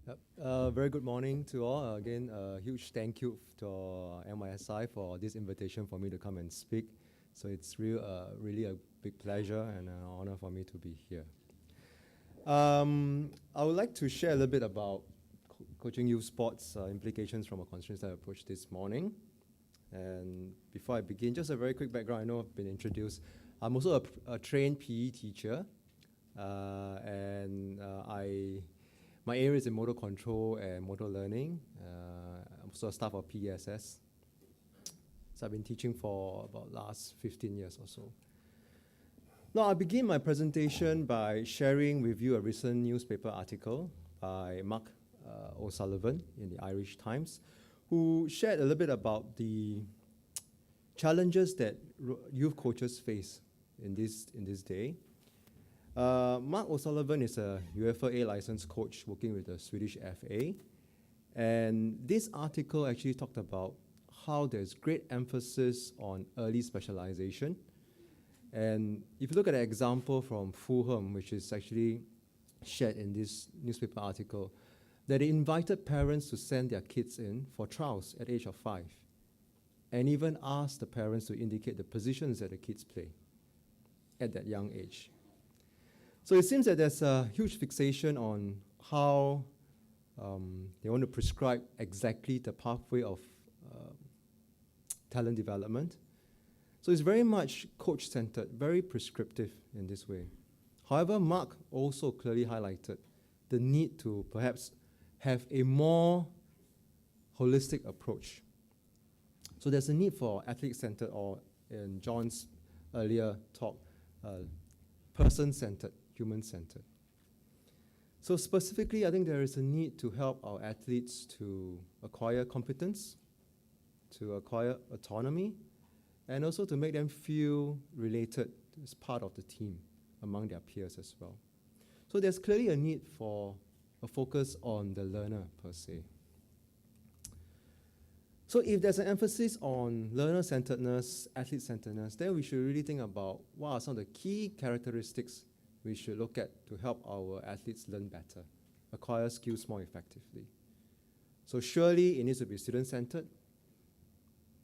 Yep. Very good morning to all. Again, a huge thank you to MISI for this invitation for me to come and speak. So it's really a big pleasure and an honor for me to be here. I would like to share a little bit about coaching youth sports implications from a constraint style approach this morning. And before I begin, just a very quick background. I know I've been introduced. I'm also a trained PE teacher, my area is in motor control and motor learning. I'm also a staff of PESS. So I've been teaching for about last 15 years or so. Now, I'll begin my presentation by sharing with you a recent newspaper article by Mark O'Sullivan in the Irish Times, who shared a little bit about the challenges that youth coaches face in this day. Mark O'Sullivan is a UEFA A licensed coach working with the Swedish FA. And this article actually talked about how there's great emphasis on early specialization. And if you look at an example from Fulham, which is actually shared in this newspaper article, that they invited parents to send their kids in for trials at the age of 5, and even asked the parents to indicate the positions that the kids play at that young age. So it seems that there's a huge fixation on how they want to prescribe exactly the pathway of talent development. So it's very much coach-centered, very prescriptive in this way. However, Mark also clearly highlighted the need to perhaps have a more holistic approach. So there's a need for athlete-centered, or in John's earlier talk, person-centered, human-centered. So specifically, I think there is a need to help our athletes to acquire competence, to acquire autonomy, and also to make them feel related as part of the team among their peers as well. So there's clearly a need for a focus on the learner per se. So if there's an emphasis on learner-centeredness, athlete-centeredness, then we should really think about what are some of the key characteristics we should look at to help our athletes learn better, acquire skills more effectively. So surely it needs to be student-centered.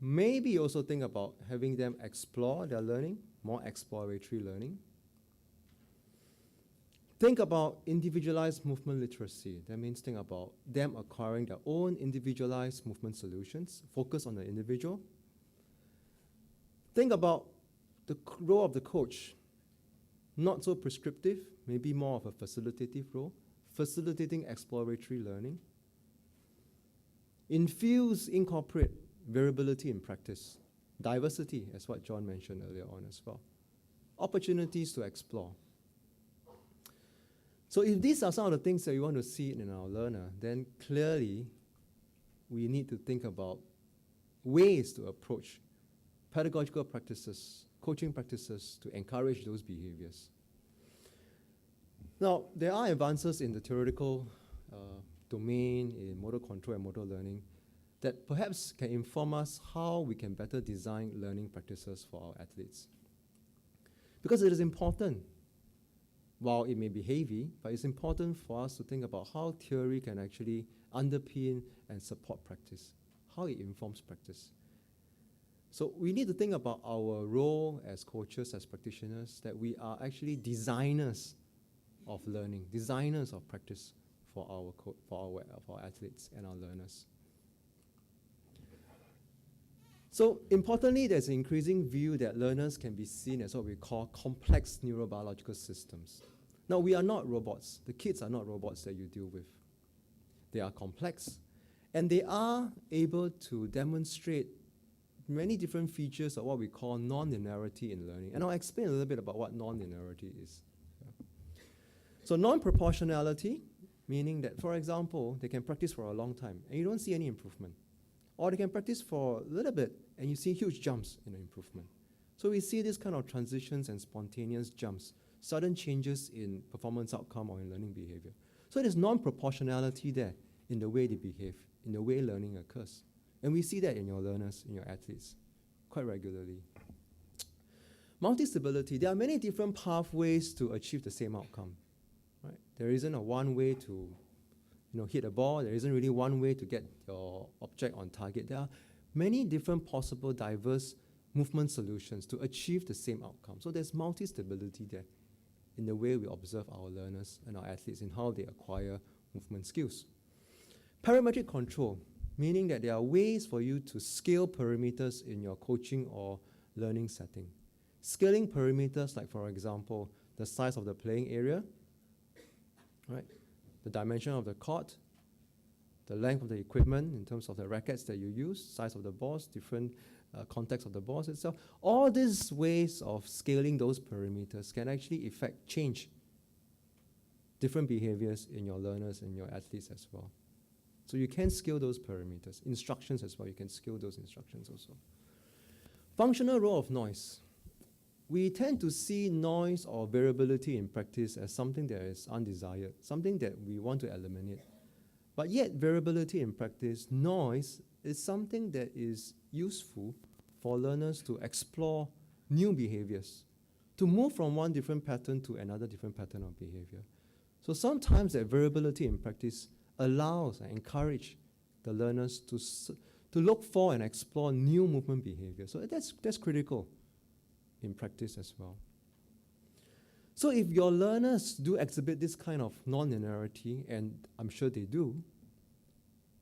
Maybe also think about having them explore their learning, more exploratory learning. Think about individualized movement literacy. That means think about them acquiring their own individualized movement solutions, focus on the individual. Think about the role of the coach. Not so prescriptive, maybe more of a facilitative role, facilitating exploratory learning. Incorporate variability in practice, diversity, as what John mentioned earlier on as well. Opportunities to explore. So if these are some of the things that we want to see in our learner, then clearly we need to think about ways to approach pedagogical practices, coaching practices to encourage those behaviors. Now, there are advances in the theoretical domain in motor control and motor learning that perhaps can inform us how we can better design learning practices for our athletes. Because it is important, while it may be heavy, but it's important for us to think about how theory can actually underpin and support practice, how it informs practice. So we need to think about our role as coaches, as practitioners, that we are actually designers of learning, designers of practice for our athletes and our learners. So importantly, there's an increasing view that learners can be seen as what we call complex neurobiological systems. Now, we are not robots. The kids are not robots that you deal with. They are complex, and they are able to demonstrate many different features of what we call non-linearity in learning. And I'll explain a little bit about what non-linearity is. Yeah. So non-proportionality, meaning that, for example, they can practice for a long time and you don't see any improvement. Or they can practice for a little bit and you see huge jumps in the improvement. So we see this kind of transitions and spontaneous jumps, sudden changes in performance outcome or in learning behavior. So there's non-proportionality there in the way they behave, in the way learning occurs. And we see that in your learners, in your athletes, quite regularly. Multi-stability, there are many different pathways to achieve the same outcome. Right? There isn't a one way to hit a ball. There isn't really one way to get your object on target. There are many different possible diverse movement solutions to achieve the same outcome. So there's multi-stability there in the way we observe our learners and our athletes in how they acquire movement skills. Parametric control, meaning that there are ways for you to scale perimeters in your coaching or learning setting. Scaling perimeters, like for example, the size of the playing area, right? The dimension of the court, the length of the equipment in terms of the rackets that you use, size of the balls, different context of the balls itself. All these ways of scaling those perimeters can actually affect change, different behaviors in your learners and your athletes as well. So you can scale those perimeters. Instructions as well, you can scale those instructions also. Functional role of noise. We tend to see noise or variability in practice as something that is undesired, something that we want to eliminate. But yet, variability in practice, noise, is something that is useful for learners to explore new behaviors, to move from one different pattern to another different pattern of behavior. So sometimes that variability in practice allows and encourages the learners to look for and explore new movement behavior. So that's critical in practice as well. So if your learners do exhibit this kind of non-linearity, and I'm sure they do,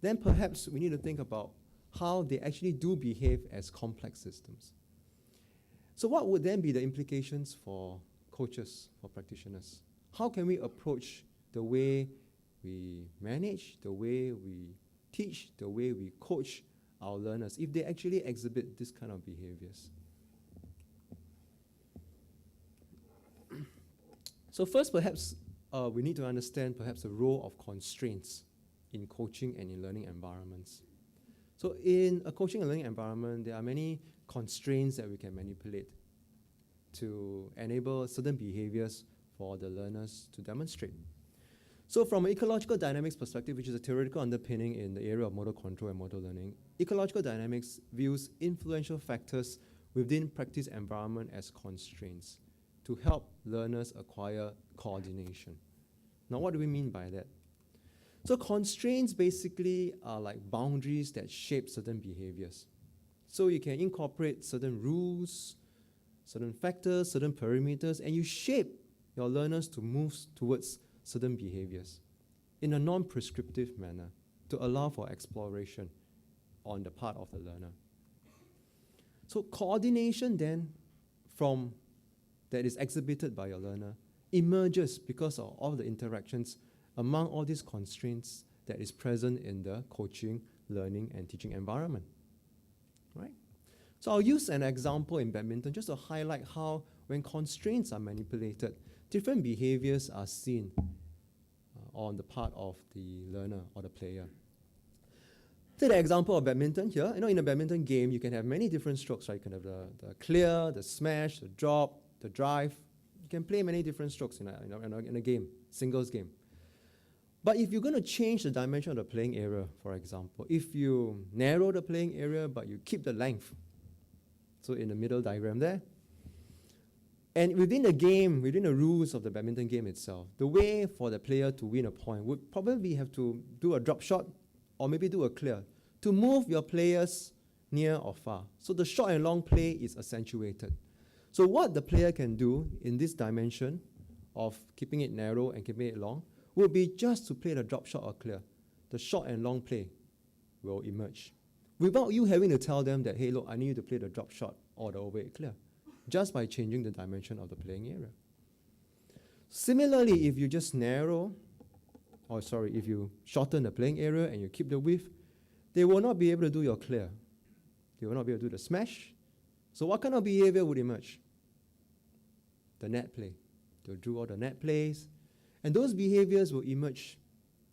then perhaps we need to think about how they actually do behave as complex systems. So what would then be the implications for coaches, for practitioners? How can we approach the way we manage, the way we teach, the way we coach our learners if they actually exhibit this kind of behaviors? So first, perhaps we need to understand perhaps the role of constraints in coaching and in learning environments. So in a coaching and learning environment, there are many constraints that we can manipulate to enable certain behaviors for the learners to demonstrate. So from an ecological dynamics perspective, which is a theoretical underpinning in the area of motor control and motor learning, ecological dynamics views influential factors within practice environment as constraints to help learners acquire coordination. Now, what do we mean by that? So constraints basically are like boundaries that shape certain behaviors. So you can incorporate certain rules, certain factors, certain perimeters, and you shape your learners to move towards certain behaviors in a non-prescriptive manner to allow for exploration on the part of the learner. So coordination then that is exhibited by your learner emerges because of all the interactions among all these constraints that is present in the coaching, learning, and teaching environment, right? So I'll use an example in badminton just to highlight how when constraints are manipulated, different behaviors are seen on the part of the learner or the player. Take the example of badminton here. In a badminton game, you can have many different strokes, right? You can have the clear, the smash, the drop, the drive. You can play many different strokes in a game, singles game. But if you're going to change the dimension of the playing area, for example, if you narrow the playing area but you keep the length, so in the middle diagram there, and within the game, within the rules of the badminton game itself, the way for the player to win a point would probably have to do a drop shot or maybe do a clear to move your players near or far. So the short and long play is accentuated. So what the player can do in this dimension of keeping it narrow and keeping it long would be just to play the drop shot or clear. The short and long play will emerge without you having to tell them that, hey, look, I need you to play the drop shot or the overhead clear, just by changing the dimension of the playing area. Similarly, if you just if you shorten the playing area and you keep the width, they will not be able to do your clear. They will not be able to do the smash. So what kind of behavior would emerge? The net play. They'll do all the net plays. And those behaviors will emerge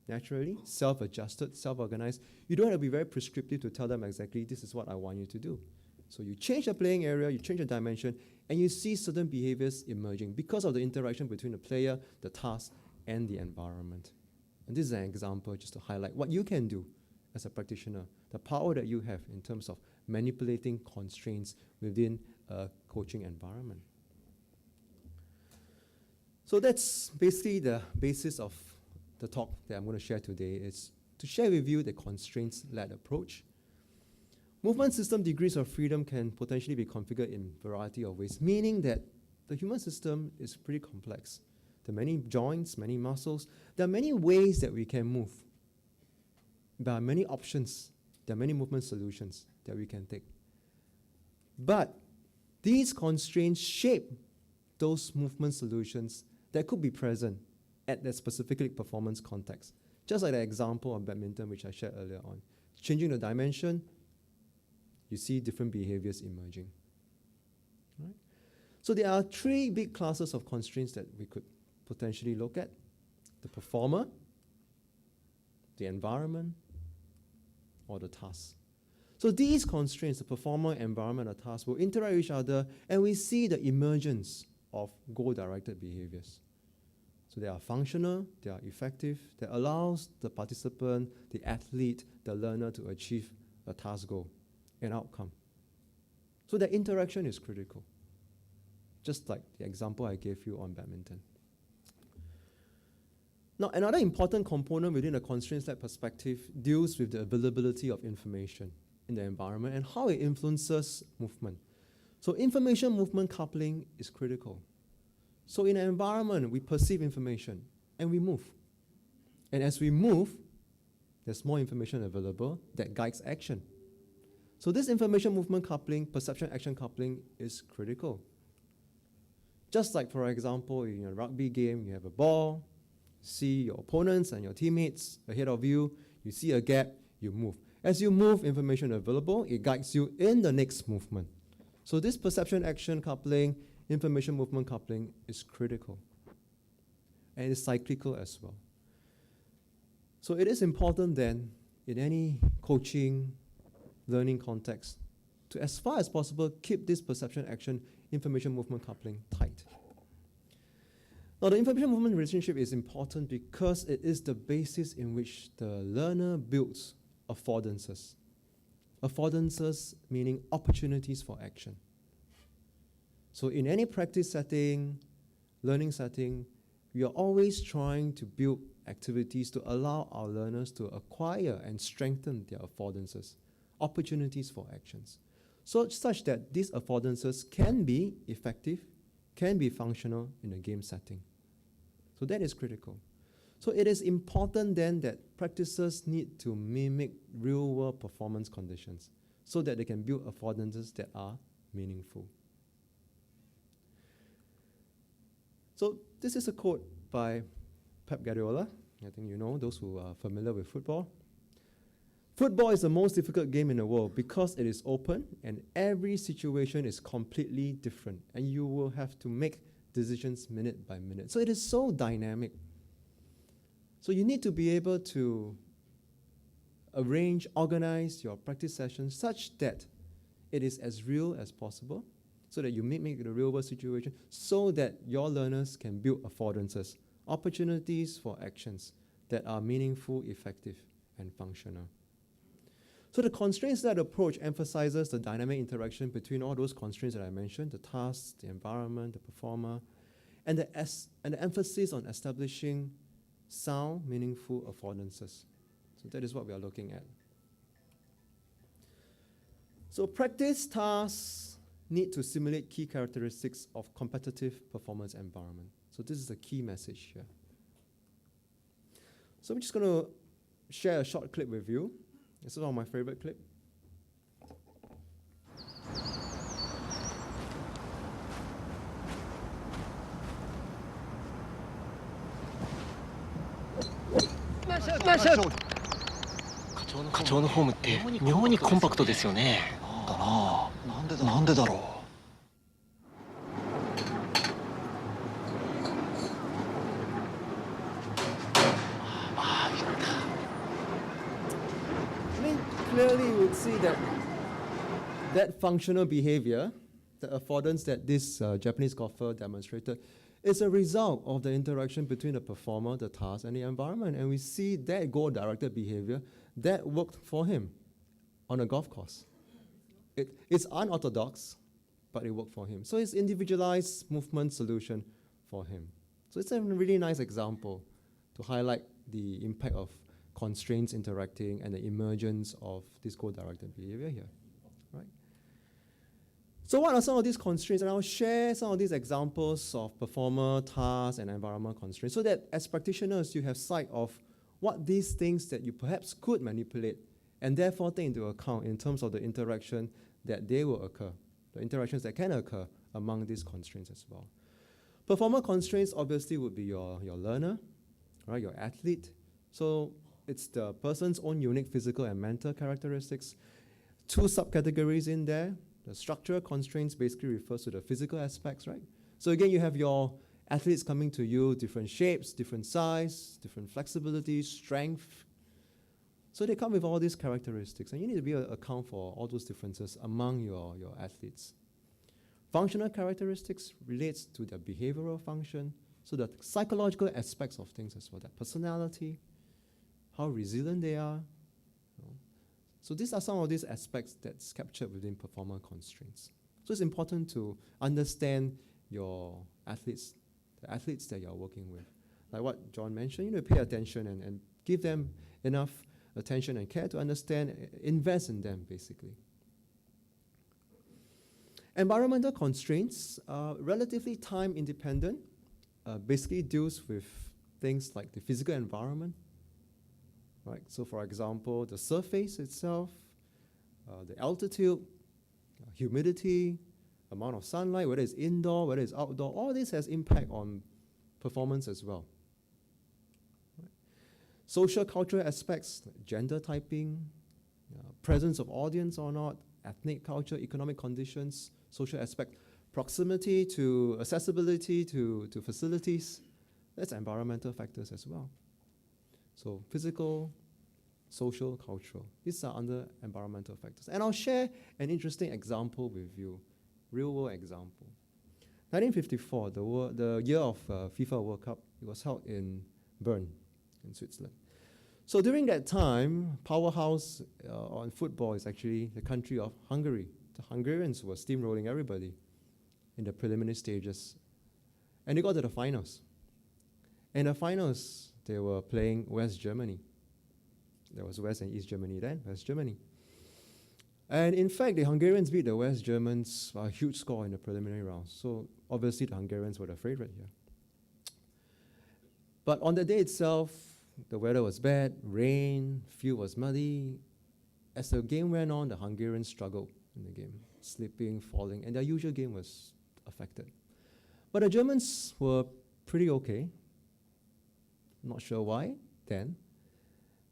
naturally, self-adjusted, self-organized. You don't have to be very prescriptive to tell them exactly, this is what I want you to do. So you change the playing area, you change the dimension, and you see certain behaviors emerging because of the interaction between the player, the task, and the environment. And this is an example just to highlight what you can do as a practitioner, the power that you have in terms of manipulating constraints within a coaching environment. So that's basically the basis of the talk that I'm going to share today is to share with you the constraints-led approach. Movement system degrees of freedom can potentially be configured in a variety of ways, meaning that the human system is pretty complex. There are many joints, many muscles. There are many ways that we can move. There are many options. There are many movement solutions that we can take. But these constraints shape those movement solutions that could be present at that specific performance context. Just like the example of badminton, which I shared earlier on. Changing the dimension, you see different behaviors emerging. Right? So there are three big classes of constraints that we could potentially look at. The performer, the environment, or the task. So these constraints, the performer, environment, and task, will interact with each other, and we see the emergence of goal-directed behaviors. So they are functional, they are effective, that allows the participant, the athlete, the learner to achieve a task goal, an outcome. So the interaction is critical, just like the example I gave you on badminton. Now, another important component within the constraints-led perspective deals with the availability of information in the environment and how it influences movement. So information-movement coupling is critical. So in an environment, we perceive information and we move. And as we move, there's more information available that guides action. So this information-movement coupling, perception-action coupling is critical. Just like, for example, in a rugby game, you have a ball, see your opponents and your teammates ahead of you, you see a gap, you move. As you move, information available, it guides you in the next movement. So this perception-action coupling, information-movement coupling is critical. And it's cyclical as well. So it is important then, in any coaching, learning context, to as far as possible, keep this perception-action, information-movement coupling tight. Now, the information-movement relationship is important because it is the basis in which the learner builds affordances. Affordances meaning opportunities for action. So in any practice setting, learning setting, we are always trying to build activities to allow our learners to acquire and strengthen their affordances, opportunities for actions, so such that these affordances can be effective, can be functional in a game setting. So that is critical. So it is important then that practices need to mimic real-world performance conditions so that they can build affordances that are meaningful. So this is a quote by Pep Guardiola. I think you know, those who are familiar with football. Football is the most difficult game in the world because it is open and every situation is completely different and you will have to make decisions minute by minute. So it is so dynamic. So you need to be able to arrange, organize your practice sessions such that it is as real as possible, so that you mimic the real world situation, so that your learners can build affordances, opportunities for actions that are meaningful, effective, and functional. So the constraints-led approach emphasizes the dynamic interaction between all those constraints that I mentioned, the tasks, the environment, the performer, and the emphasis on establishing sound, meaningful affordances. So that is what we are looking at. So practice tasks need to simulate key characteristics of competitive performance environment. So this is the key message here. So I'm just going to share a short clip with you. This is one of my favorite clips.課長のフォームって妙にコンパクトですよね。だな。なんでだろう。Clearly you would see that functional behavior, the affordance that this Japanese golfer demonstrated, is a result of the interaction between the performer, the task, and the environment. And we see that goal-directed behavior that worked for him on a golf course. It's unorthodox, but it worked for him. So it's individualized movement solution for him. So it's a really nice example to highlight the impact of constraints interacting and the emergence of this co-directed behavior here, right? So what are some of these constraints? And I'll share some of these examples of performer, task, and environment constraints so that as practitioners, you have sight of what these things that you perhaps could manipulate and therefore take into account in terms of the interaction that they will occur, the interactions that can occur among these constraints as well. Performer constraints obviously would be your learner, right, your athlete. So it's the person's own unique physical and mental characteristics. Two subcategories in there. The structural constraints basically refers to the physical aspects, right? So again, you have your athletes coming to you, different shapes, different size, different flexibility, strength. So they come with all these characteristics, and you need to be able to account for all those differences among your athletes. Functional characteristics relates to their behavioral function, so the psychological aspects of things as well, their personality, how resilient they are. So these are some of these aspects that's captured within performer constraints. So it's important to understand your athletes, the athletes that you're working with. Like what John mentioned, you know, pay attention and give them enough attention and care to understand, invest in them, basically. Environmental constraints are relatively time independent, basically deals with things like the physical environment, right? So for example, the surface itself, the altitude, humidity, amount of sunlight, whether it's indoor, whether it's outdoor, all this has impact on performance as well. Right? Social cultural aspects, like gender typing, presence of audience or not, ethnic culture, economic conditions, social aspect, proximity to accessibility to facilities, that's environmental factors as well. So physical, social, cultural, these are under environmental factors. And I'll share an interesting example with you, real-world example. 1954, the year of FIFA World Cup, it was held in Bern, in Switzerland. So during that time, powerhouse on football is actually the country of Hungary. The Hungarians were steamrolling everybody in the preliminary stages. And they got to the finals. In the finals, they were playing West Germany. There was West and East Germany then, West Germany. And in fact, the Hungarians beat the West Germans by a huge score in the preliminary rounds. So obviously the Hungarians were the favorite here. But on the day itself, the weather was bad, rain, field was muddy. As the game went on, the Hungarians struggled in the game, slipping, falling, and their usual game was affected. But the Germans were pretty okay. Not sure why then.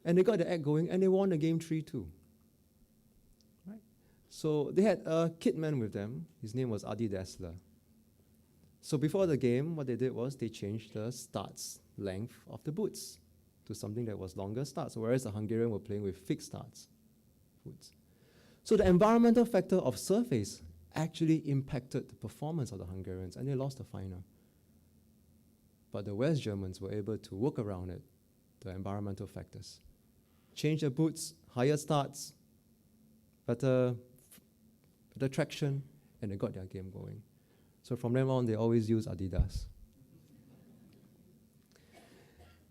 And they got the act going, and they won the game 3-2. Right? So they had a kitman with them. His name was Adi Dassler. So before the game, what they did was they changed the starts length of the boots to something that was longer starts, whereas the Hungarians were playing with fixed starts boots. So the environmental factor of surface actually impacted the performance of the Hungarians, and they lost the final. But the West Germans were able to work around it, the environmental factors. Change the boots, higher starts, better traction, and they got their game going. So from then on, they always use Adidas.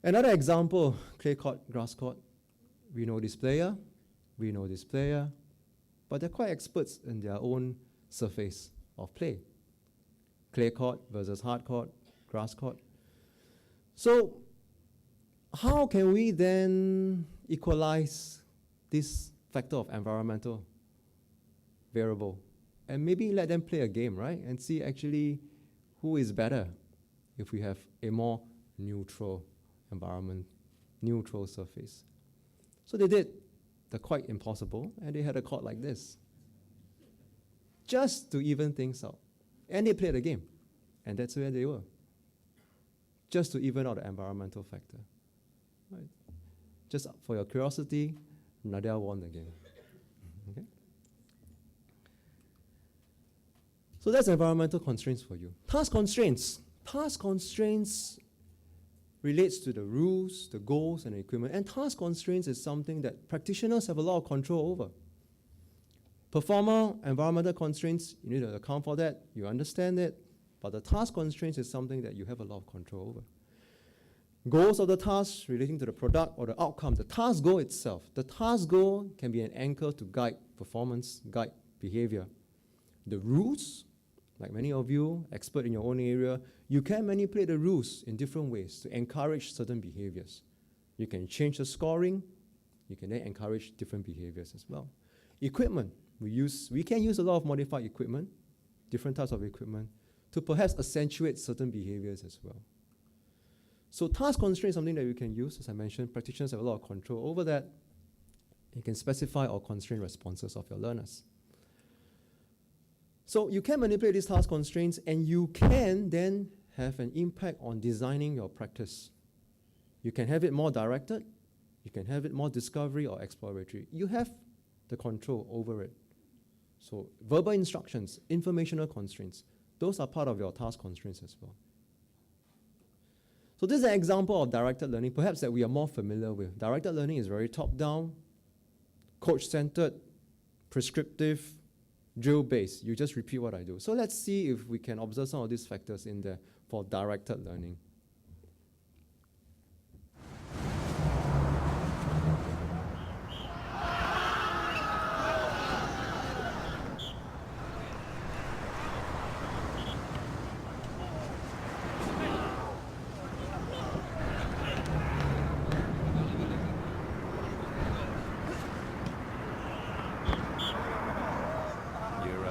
Another example, clay court, grass court. We know this player, but they're quite experts in their own surface of play. Clay court versus hard court, grass court. So how can we then equalize this factor of environmental variable and maybe let them play a game, right? And see actually who is better if we have a more neutral environment, neutral surface. So they did the quite impossible, and they had a court like this, just to even things out. And they played a game, and that's where they were, just to even out the environmental factor. Right? Just for your curiosity, Nadal won the game. Okay? So that's environmental constraints for you. Task constraints. Task constraints relates to the rules, the goals, and the equipment. And task constraints is something that practitioners have a lot of control over. Performer, environmental constraints, you need to account for that, you understand it, but the task constraints is something that you have a lot of control over. Goals of the task relating to the product or the outcome, the task goal itself. The task goal can be an anchor to guide performance, guide behavior. The rules, like many of you, expert in your own area, you can manipulate the rules in different ways to encourage certain behaviors. You can change the scoring. You can then encourage different behaviors as well. Equipment, we can use a lot of modified equipment, different types of equipment, to perhaps accentuate certain behaviors as well. So task constraint is something that you can use. As I mentioned, practitioners have a lot of control over that. You can specify or constrain responses of your learners. So you can manipulate these task constraints, and you can then have an impact on designing your practice. You can have it more directed. You can have it more discovery or exploratory. You have the control over it. So verbal instructions, informational constraints, those are part of your task constraints as well. So this is an example of directed learning, perhaps that we are more familiar with. Directed learning is very top-down, coach-centered, prescriptive, drill-based. You just repeat what I do. So let's see if we can observe some of these factors in there for directed learning.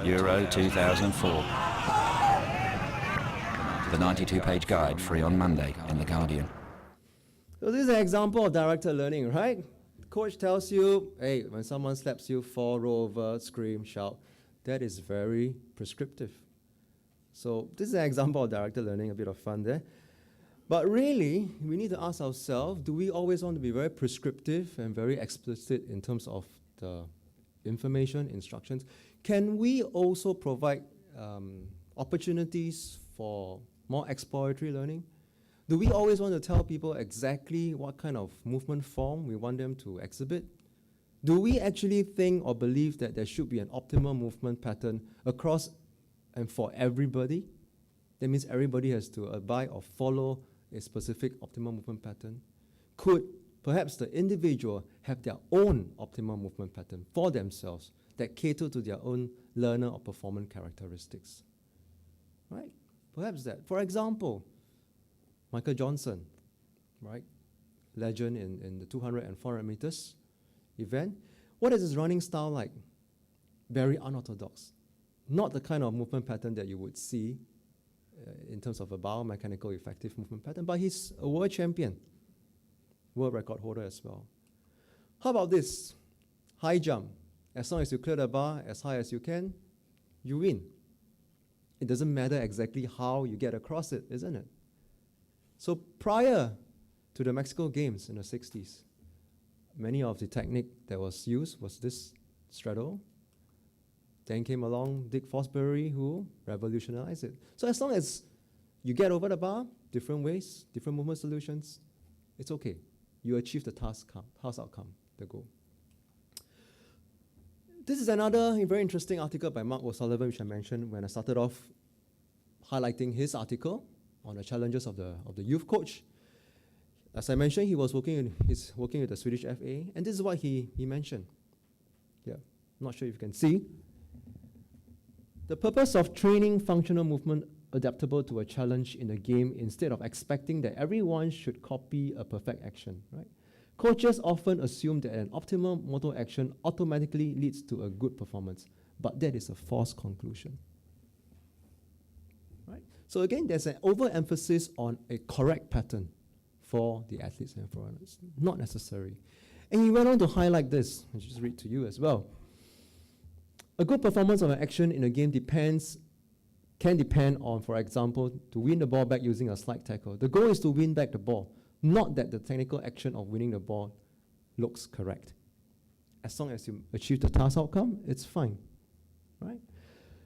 Euro 2004. The 92-page guide, free on Monday in The Guardian. So this is an example of directed learning, right? The coach tells you, hey, when someone slaps you, fall, roll over, scream, shout. That is very prescriptive. So this is an example of directed learning, a bit of fun there. But really, we need to ask ourselves, do we always want to be very prescriptive and very explicit in terms of the information, instructions? Can we also provide opportunities for more exploratory learning? Do we always want to tell people exactly what kind of movement form we want them to exhibit? Do we actually think or believe that there should be an optimal movement pattern across and for everybody? That means everybody has to abide or follow a specific optimal movement pattern. Could perhaps the individual have their own optimal movement pattern for themselves that cater to their own learner or performance characteristics? Right? Perhaps that. For example, Michael Johnson, right? Legend in the 200 and 400 meters event. What is his running style like? Very unorthodox. Not the kind of movement pattern that you would see in terms of a biomechanical effective movement pattern, but he's a world champion, world record holder as well. How about this? High jump. As long as you clear the bar as high as you can, you win. It doesn't matter exactly how you get across it, isn't it? So prior to the Mexico Games in the 60s, many of the technique that was used was this straddle. Then came along Dick Fosbury, who revolutionized it. So as long as you get over the bar, different ways, different movement solutions, it's okay. You achieve the task outcome, the goal. This is another very interesting article by Mark O'Sullivan, which I mentioned when I started off highlighting his article on the challenges of the youth coach. As I mentioned, he's working with the Swedish FA, and this is what he mentioned. Yeah, I'm not sure if you can see. The purpose of training functional movement adaptable to a challenge in the game instead of expecting that everyone should copy a perfect action, right? Coaches often assume that an optimal motor action automatically leads to a good performance, but that is a false conclusion. Right? So again, there's an overemphasis on a correct pattern for the athletes and for runners. Not necessary. And he went on to highlight this. I'll just read to you as well. A good performance of an action in a game can depend on, for example, to win the ball back using a slide tackle. The goal is to win back the ball, not that the technical action of winning the ball looks correct. As long as you achieve the task outcome, it's fine, right?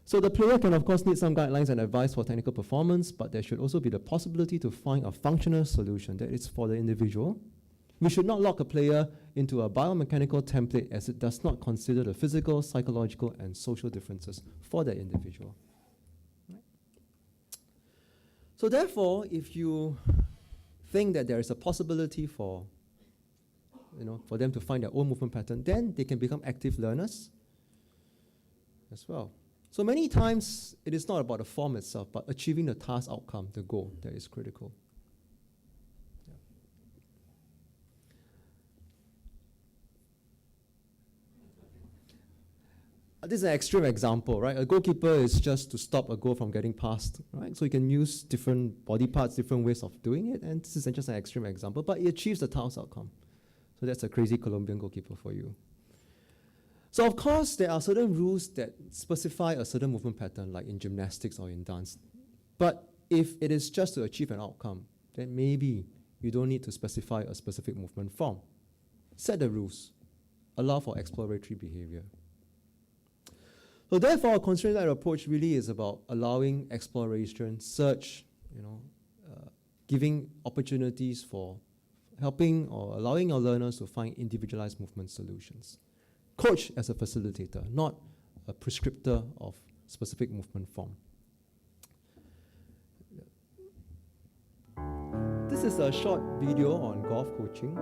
So the player can, of course, need some guidelines and advice for technical performance, but there should also be the possibility to find a functional solution that is for the individual. We should not lock a player into a biomechanical template as it does not consider the physical, psychological, and social differences for that individual. Right? So therefore, if you think that there is a possibility for them to find their own movement pattern, then they can become active learners as well. So many times, it is not about the form itself, but achieving the task outcome, the goal, that is critical. This is an extreme example, right? A goalkeeper is just to stop a goal from getting past, right? So you can use different body parts, different ways of doing it, and this is just an extreme example, but it achieves the task outcome. So that's a crazy Colombian goalkeeper for you. So of course, there are certain rules that specify a certain movement pattern, like in gymnastics or in dance. But if it is just to achieve an outcome, then maybe you don't need to specify a specific movement form. Set the rules. Allow for exploratory behavior. So therefore, a constraint-led approach really is about allowing exploration, search, giving opportunities for helping or allowing our learners to find individualized movement solutions. Coach as a facilitator, not a prescriptor of specific movement form. This is a short video on golf coaching.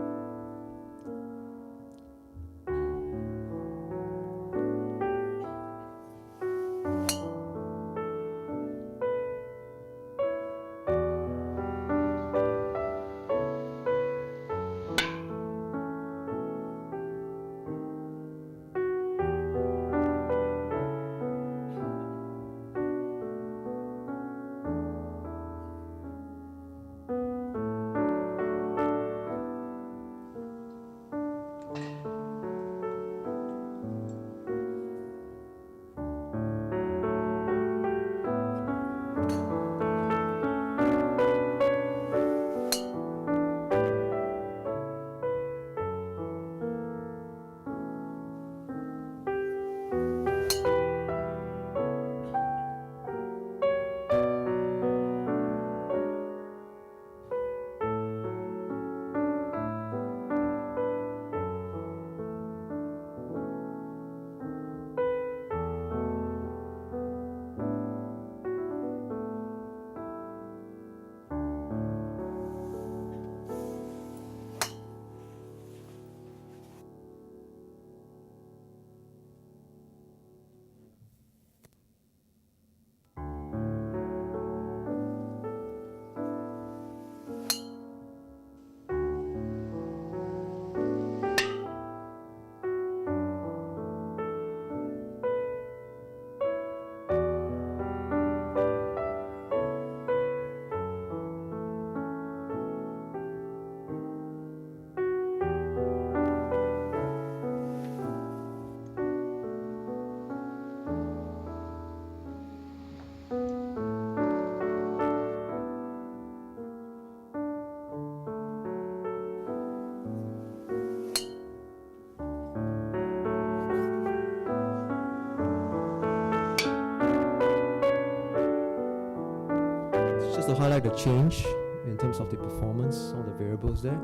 To highlight the change in terms of the performance, some of the variables there.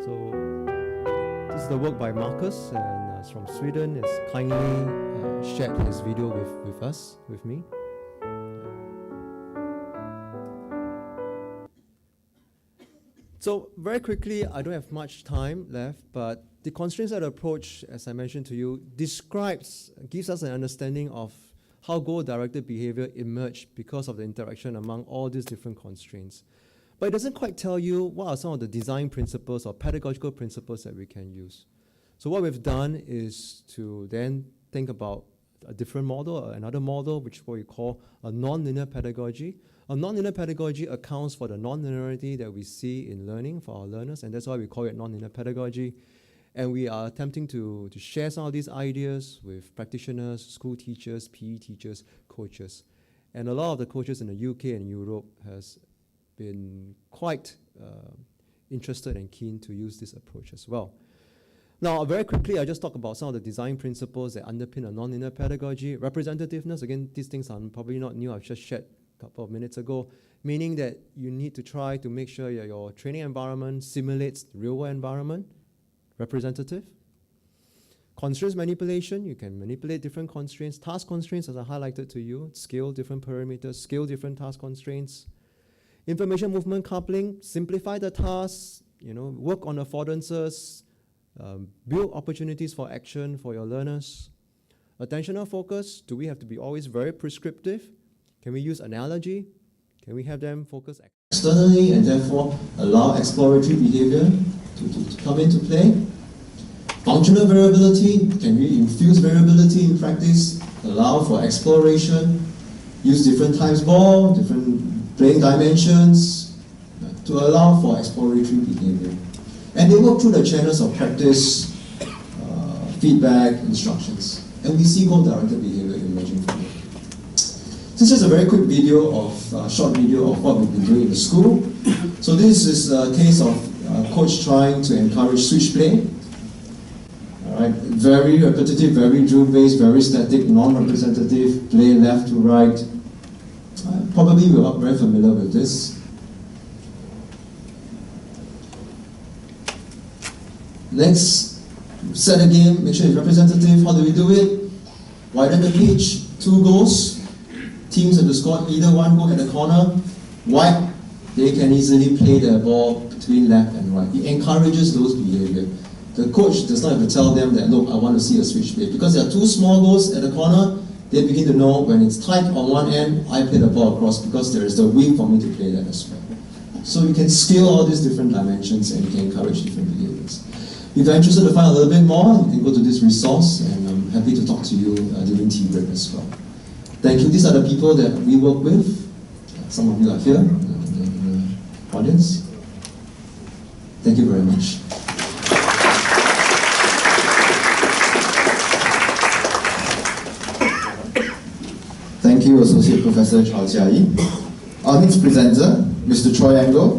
So this is the work by Marcus, and it's from Sweden. It's kindly shared his video with me. So very quickly, I don't have much time left, but the constraints-led approach, as I mentioned to you, gives us an understanding of how goal-directed behavior emerged because of the interaction among all these different constraints. But it doesn't quite tell you what are some of the design principles or pedagogical principles that we can use. So what we've done is to then think about a different model, another model, which is what we call a nonlinear pedagogy. A nonlinear pedagogy accounts for the nonlinearity that we see in learning for our learners, and that's why we call it nonlinear pedagogy. And we are attempting to share some of these ideas with practitioners, school teachers, PE teachers, coaches. And a lot of the coaches in the UK and Europe has been quite interested and keen to use this approach as well. Now, very quickly, I just talk about some of the design principles that underpin a nonlinear pedagogy. Representativeness, again, these things are probably not new. I've just shared a couple of minutes ago, meaning that you need to try to make sure your training environment simulates the real-world environment. Representative. Constraints manipulation, you can manipulate different constraints. Task constraints, as I highlighted to you, scale different parameters, scale different task constraints. Information movement coupling, simplify the tasks, work on affordances, build opportunities for action for your learners. Attentional focus, do we have to be always very prescriptive? Can we use analogy? Can we have them focus externally and therefore allow exploratory behavior to come into play? Functional variability, can we infuse variability in practice, allow for exploration, use different times ball, different playing dimensions to allow for exploratory behavior. And they work through the channels of practice, feedback, instructions. And we see goal-directed behavior emerging from it. This is just a very quick video short video of what we've been doing in the school. So this is a case of a coach trying to encourage switch play. Alright, very repetitive, very drill-based, very static, non-representative, play left to right. Probably we're not very familiar with this. Let's set a game, make sure it's representative. How do we do it? Widen the pitch, 2 goals. Teams have to score either 1 goal at the corner. White, they can easily play the ball between left and right. He encourages those behavior. The coach does not have to tell them that, look, I want to see a switch play. Because there are 2 small goals at the corner, they begin to know when it's tight on one end, I play the ball across because there is the wing for me to play that as well. So you can scale all these different dimensions and you can encourage different behaviors. If you're interested to find a little bit more, you can go to this resource, and I'm happy to talk to you during tea break as well. Thank you. These are the people that we work with. Some of you are here in the audience. Thank you very much. Thank you, Associate Professor Chow Jia Yi. Our next presenter, Mr. Troy Angle.